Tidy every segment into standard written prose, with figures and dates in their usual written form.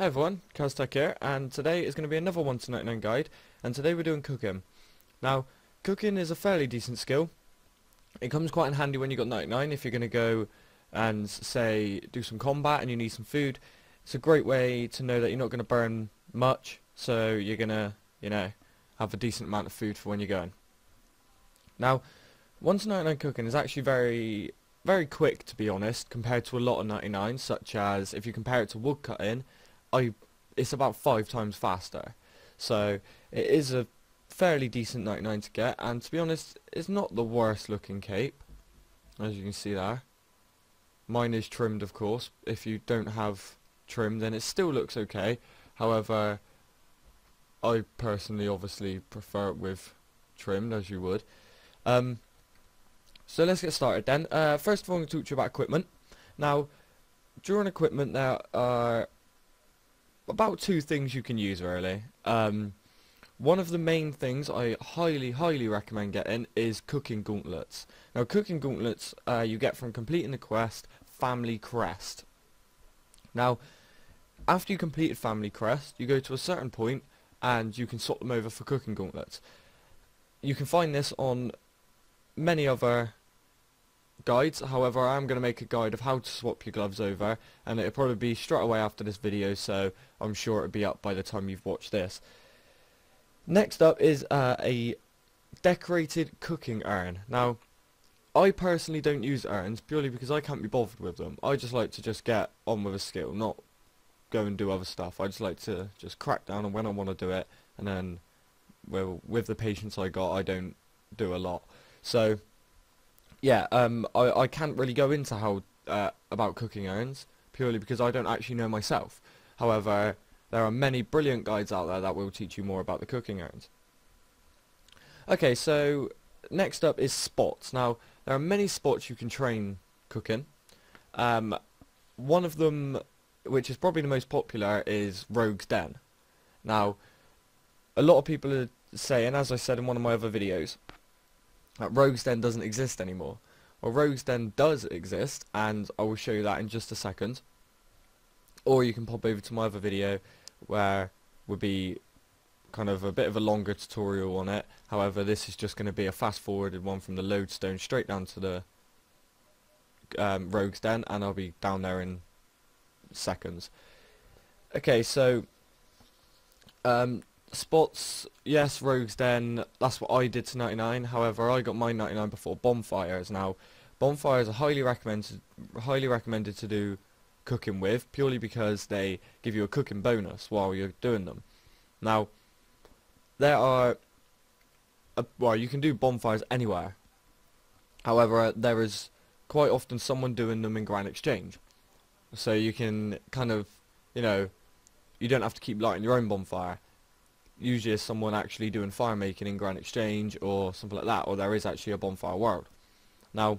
Hi everyone, Caztec here, and today is going to be another 1 to 99 guide, and today we're doing cooking. Now, cooking is a fairly decent skill. It comes quite in handy when you've got 99 if you're going to go and, say, do some combat and you need some food. It's a great way to know that you're not going to burn much, so you're going to, have a decent amount of food for when you're going. Now, 1 to 99 cooking is actually very quick, to be honest, compared to a lot of 99s, such as if you compare it to woodcutting, it's about 5 times faster. So it is a fairly decent 99 to get, and to be honest, it's not the worst looking cape, as you can see there. Mine is trimmed, of course. If you don't have trim, then it still looks okay. However, I personally obviously prefer it with trimmed, as you would. So let's get started then. First of all, I'm going to talk to you about equipment. Now, during equipment there are about 2 things you can use really. One of the main things I highly recommend getting is cooking gauntlets. Now, cooking gauntlets you get from completing the quest Family Crest. Now, after you completed Family Crest, you go to a certain point and you can swap them over for cooking gauntlets. You can find this on many other guides. However, I'm going to make a guide of how to swap your gloves over, and it'll probably be straight away after this video, so I'm sure it'll be up by the time you've watched this. Next up is a decorated cooking urn. Now, I personally don't use urns purely because I can't be bothered with them. I just like to just get on with a skill, not go and do other stuff. I just like to just crack down on when I want to do it, and then, well, with the patience I got, I don't do a lot. So yeah, I can't really go into how about cooking urns purely because I don't actually know myself. However, there are many brilliant guides out there that will teach you more about the cooking urns. Okay, so next up is spots. Now, there are many spots you can train cooking. One of them, which is probably the most popular, is Rogue's Den. Now, a lot of people are saying, as I said in one of my other videos, that Rogue's Den doesn't exist anymore. Well, Rogue's Den does exist, and I will show you that in just a second. Or you can pop over to my other video, where would be kind of a bit of a longer tutorial on it. However, this is just going to be a fast-forwarded one from the lodestone straight down to the Rogue's Den, and I'll be down there in seconds. Okay, so spots, yes, Rogue's Den, that's what I did to 99. However, I got my 99 before bonfires. Now, bonfires are highly recommended to do cooking with, purely because they give you a cooking bonus while you're doing them. Now, there are well, you can do bonfires anywhere. However, there is quite often someone doing them in Grand Exchange, so you can kind of, you don't have to keep lighting your own bonfire. Usually it's someone actually doing fire making in Grand Exchange or something like that, or there is actually a bonfire world. Now,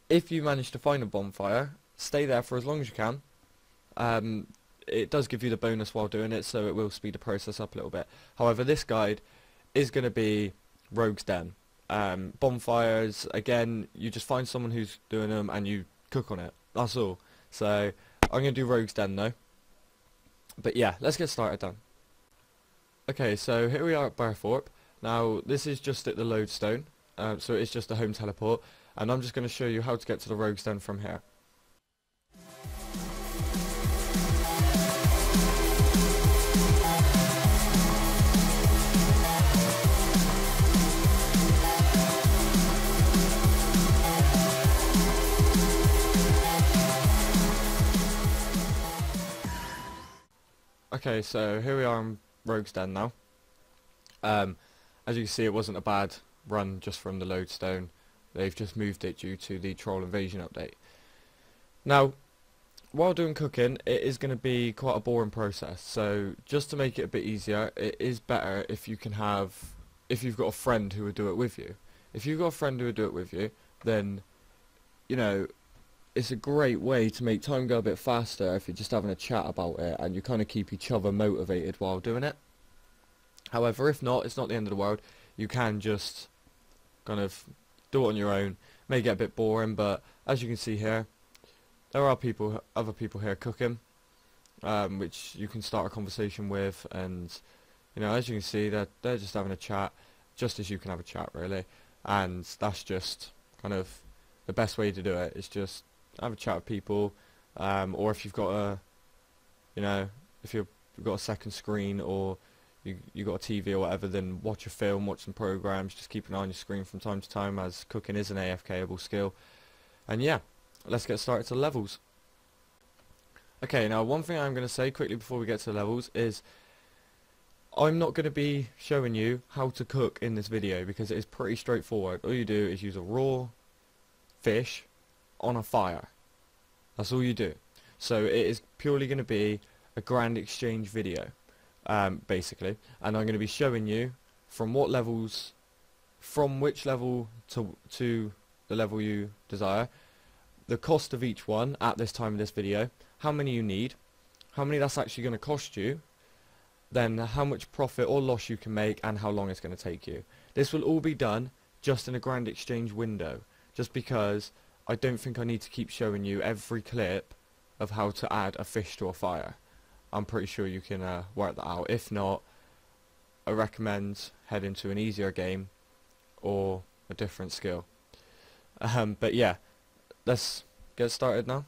if you manage to find a bonfire, stay there for as long as you can. It does give you the bonus while doing it, so it will speed the process up a little bit. However, this guide is going to be Rogue's Den. Bonfires, again, you just find someone who's doing them and you cook on it. That's all. So, I'm going to do Rogue's Den though. But yeah, let's get started then. Okay, so here we are at Burthorpe. Now, this is just at the lodestone, so it's just a home teleport, and I'm just going to show you how to get to the Rogue's Den from here. Okay, so here we are in Rogue's Den now. As you can see, it wasn't a bad run just from the lodestone. They've just moved it due to the troll invasion update. Now, while doing cooking, it is going to be quite a boring process. So just to make it a bit easier, it is better if you've got a friend who would do it with you. If you've got a friend who would do it with you, then it's a great way to make time go a bit faster if you're just having a chat about it and you kind of keep each other motivated while doing it. However, if not, it's not the end of the world. You can just kind of do it on your own. May get a bit boring, but as you can see here, there are other people here cooking. which you can start a conversation with, and you know, as you can see, they're just having a chat, just as you can have a chat, really. And that's just kind of the best way to do it, is just have a chat with people, or if you've got a, you know, if you've got a second screen, or you got a TV or whatever, then watch a film, watch some programs, just keep an eye on your screen from time to time, as cooking is an AFK-able skill. And yeah, let's get started to levels. Okay, now one thing I'm going to say quickly before we get to the levels is I'm not going to be showing you how to cook in this video, because it is pretty straightforward. All you do is use a raw fish on a fire. That's all you do. So it is purely going to be a grand exchange video, basically, and I'm going to be showing you from what levels, from which level to the level you desire, the cost of each one at this time of this video, how many you need, how many that's actually going to cost you, then how much profit or loss you can make, and how long it's going to take you. This will all be done just in a grand exchange window, just because I don't think I need to keep showing you every clip of how to add a fish to a fire. I'm pretty sure you can work that out. If not, I recommend heading to an easier game or a different skill. But yeah, let's get started now.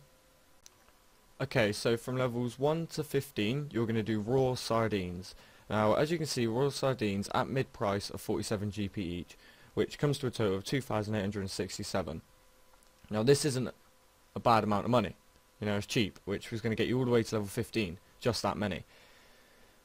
Okay, so from levels 1 to 15, you're going to do raw sardines. Now, as you can see, raw sardines at mid price of 47 GP each, which comes to a total of 2,867. Now, this isn't a bad amount of money. You know, it's cheap, which was going to get you all the way to level 15, just that many.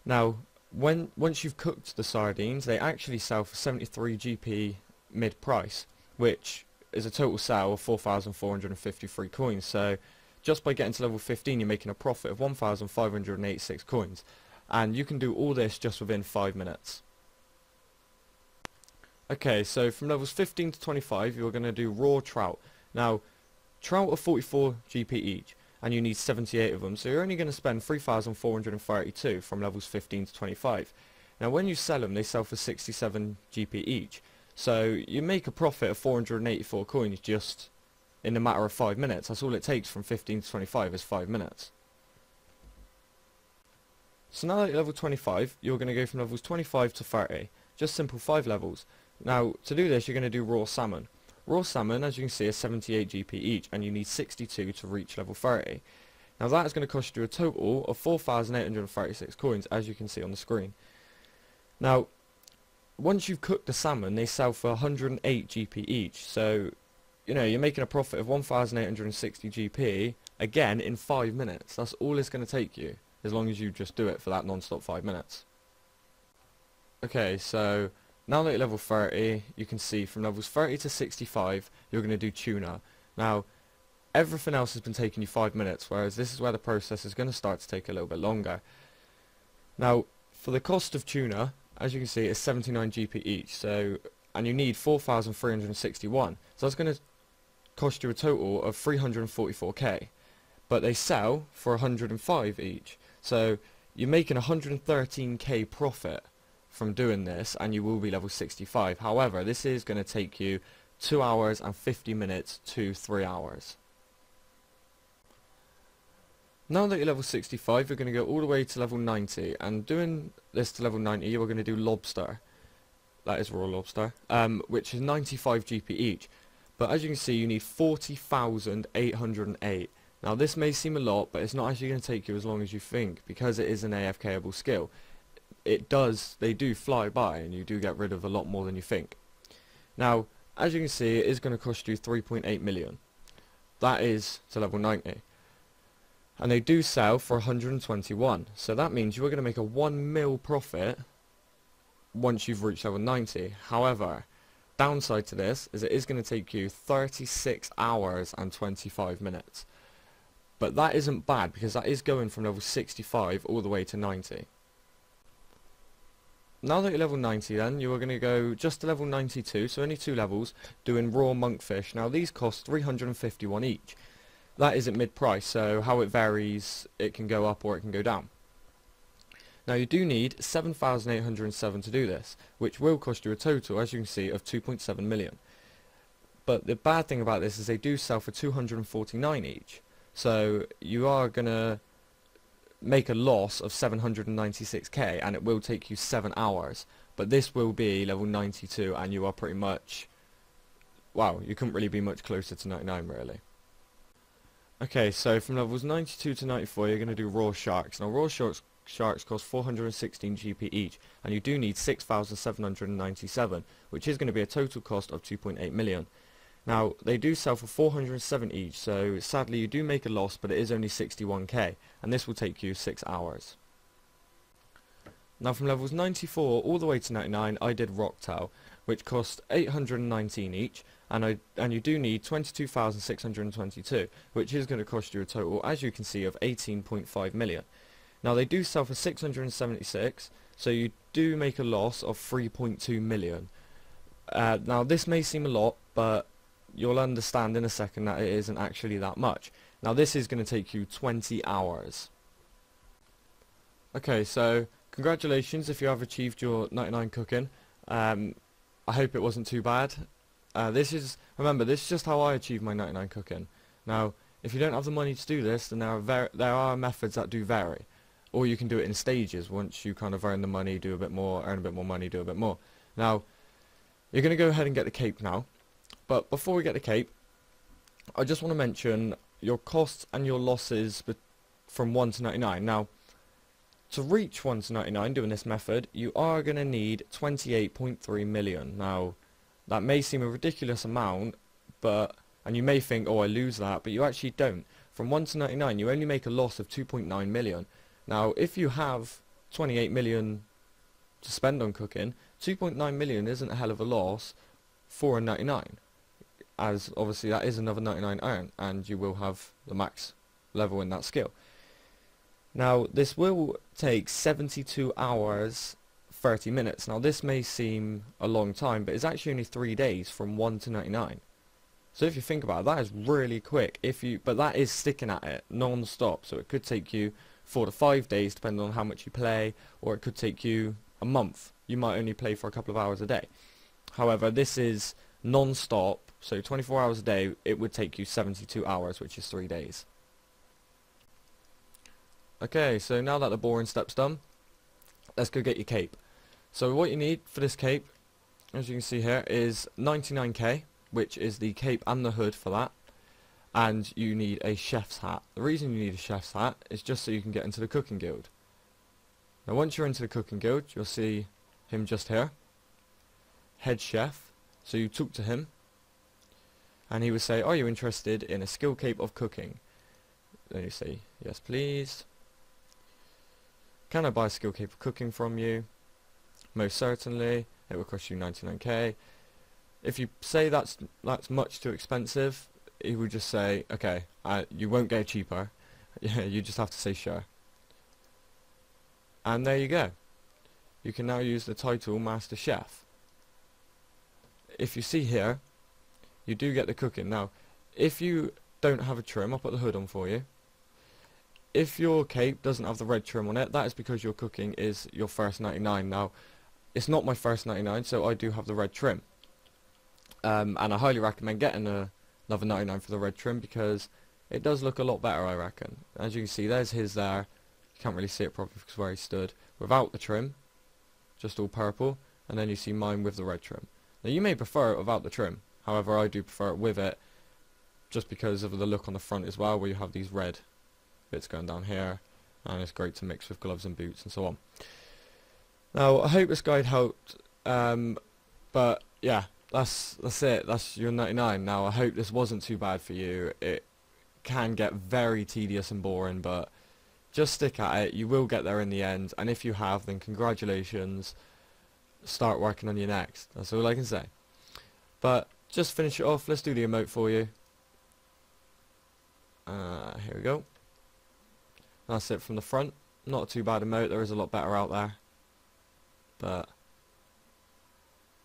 Now, once you've cooked the sardines, they actually sell for 73 GP mid price, which is a total sale of 4,453 coins. So just by getting to level 15, you're making a profit of 1,586 coins, and you can do all this just within 5 minutes. Okay, so from levels 15 to 25, you're going to do raw trout. Now, trout are 44 GP each, and you need 78 of them, so you're only going to spend 3,432 from levels 15 to 25. Now, when you sell them, they sell for 67 GP each, so you make a profit of 484 coins just in a matter of 5 minutes. That's all it takes from 15 to 25 is 5 minutes. So now that you're level 25, you're going to go from levels 25 to 30. Just simple 5 levels. Now, to do this, you're going to do raw salmon. Raw salmon, as you can see, is 78 GP each, and you need 62 to reach level 30. Now that is going to cost you a total of 4,836 coins, as you can see on the screen. Now, once you've cooked the salmon, they sell for 108 GP each, so you know, you're making a profit of 1,860 GP, again, in 5 minutes. That's all it's going to take you, as long as you just do it for that non-stop 5 minutes. Okay, so now that you're level 30, you can see from levels 30 to 65, you're going to do tuna. Now, everything else has been taking you 5 minutes, whereas this is where the process is going to start to take a little bit longer. Now, for the cost of tuna, as you can see, it's 79 GP each, so, and you need 4,361. So that's going to cost you a total of 344k, but they sell for 105 each, so you're making 113k profit from doing this, and you will be level 65. However, this is going to take you 2 hours and 50 minutes to 3 hours. Now that you're level 65, you're going to go all the way to level 90, and doing this to level 90, you're going to do lobster. That is raw lobster, which is 95 GP each. But as you can see, you need 40,808. Now this may seem a lot, but it's not actually going to take you as long as you think, because it is an AFK-able skill. They do fly by, and you do get rid of a lot more than you think. Now, as you can see, it is going to cost you 3.8 million. That is to level 90. And they do sell for 121. So that means you are going to make a 1 mil profit once you've reached level 90. However, downside to this is it is going to take you 36 hours and 25 minutes. But that isn't bad, because that is going from level 65 all the way to 90. Now that you're level 90, then you are going to go just to level 92, so only 2 levels, doing raw monkfish. Now these cost 351 each. That is at mid price, so how it varies, it can go up or it can go down. Now you do need 7,807 to do this, which will cost you a total, as you can see, of 2.7 million. But the bad thing about this is they do sell for 249 each. So you are going to make a loss of 796k, and it will take you 7 hours. But this will be level 92, and you are pretty much, wow, you couldn't really be much closer to 99 really. Okay, so from levels 92 to 94 you're going to do raw sharks. Now raw sharks cost 416 GP each, and you do need 6,797, which is going to be a total cost of 2.8 million. Now they do sell for 407 each, so sadly you do make a loss, but it is only 61k, and this will take you 6 hours. Now from levels 94 all the way to 99 I did rocktail, which cost 819 each, and you do need 22,622, which is going to cost you a total, as you can see, of 18.5 million. Now they do sell for 676, so you do make a loss of 3.2 million. Now this may seem a lot, but you'll understand in a second that it isn't actually that much. Now this is going to take you 20 hours. Okay, so congratulations if you have achieved your 99 cooking. I hope it wasn't too bad. Remember, this is just how I achieve my 99 cooking. Now, if you don't have the money to do this, then there are methods that do vary. Or you can do it in stages. Once you kind of earn the money, do a bit more, earn a bit more money, do a bit more. Now, you're going to go ahead and get the cape now. But before we get the cape, I just want to mention your costs and your losses from 1 to 99. Now, to reach 1 to 99 doing this method, you are going to need 28.3 million. Now, that may seem a ridiculous amount, and you may think, oh, I lose that, but you actually don't. From 1 to 99, you only make a loss of 2.9 million. Now, if you have 28 million to spend on cooking, 2.9 million isn't a hell of a loss for a 99, as obviously that is another 99 earn, and you will have the max level in that skill. Now, this will take 72 hours 30 minutes. Now this may seem a long time, but it's actually only 3 days from 1 to 99. So if you think about it, that is really quick. But that is sticking at it non-stop, so it could take you 4 to 5 days depending on how much you play, or it could take you a month. You might only play for a couple of hours a day. However, this is non-stop, so 24 hours a day. It would take you 72 hours, which is 3 days. Okay, so now that the boring step's done, let's go get your cape. So what you need for this cape, as you can see here, is 99k, which is the cape and the hood for that, and you need a chef's hat. The reason you need a chef's hat is just so you can get into the cooking guild. Now once you're into the cooking guild, you'll see him just here, head chef. So you talk to him, and he would say, are you interested in a skill cape of cooking? Then you say, yes please. Can I buy a skill cape of cooking from you? Most certainly. It will cost you 99k. If you say that's much too expensive, he would just say, okay, you won't get it cheaper. You just have to say sure. And there you go. You can now use the title Master Chef. If you see here, you do get the cooking. Now, if you don't have a trim, I'll put the hood on for you. If your cape doesn't have the red trim on it, that is because your cooking is your first 99. Now, it's not my first 99, so I do have the red trim. And I highly recommend getting another 99 for the red trim, because it does look a lot better, I reckon. As you can see, there's his there. You can't really see it properly because where he stood. Without the trim, just all purple, and then you see mine with the red trim. Now, you may prefer it without the trim. However, I do prefer it with it, just because of the look on the front as well, where you have these red bits going down here, and it's great to mix with gloves and boots and so on. Now, I hope this guide helped, but yeah, that's it. That's your 99. Now, I hope this wasn't too bad for you. It can get very tedious and boring, but just stick at it. You will get there in the end, and if you have, then congratulations. Start working on your next. That's all I can say. But just finish it off. Let's do the emote for you. Here we go. That's it from the front. Not a too bad emote. There is a lot better out there, but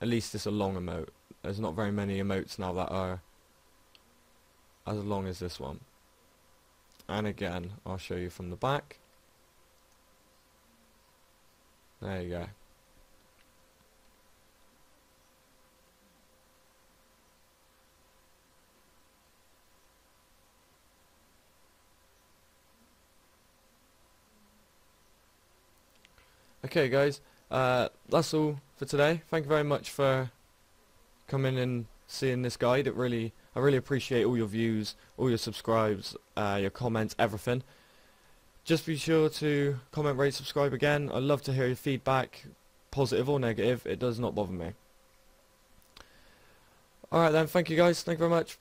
at least it's a long emote. There's not very many emotes now that are as long as this one. And again, I'll show you from the back. There you go. Okay guys, that's all for today. Thank you very much for coming and seeing this guide. I really appreciate all your views, all your subscribes, your comments, everything. Just be sure to comment, rate, subscribe again. I'd love to hear your feedback, positive or negative. It does not bother me. Alright then, thank you guys. Thank you very much.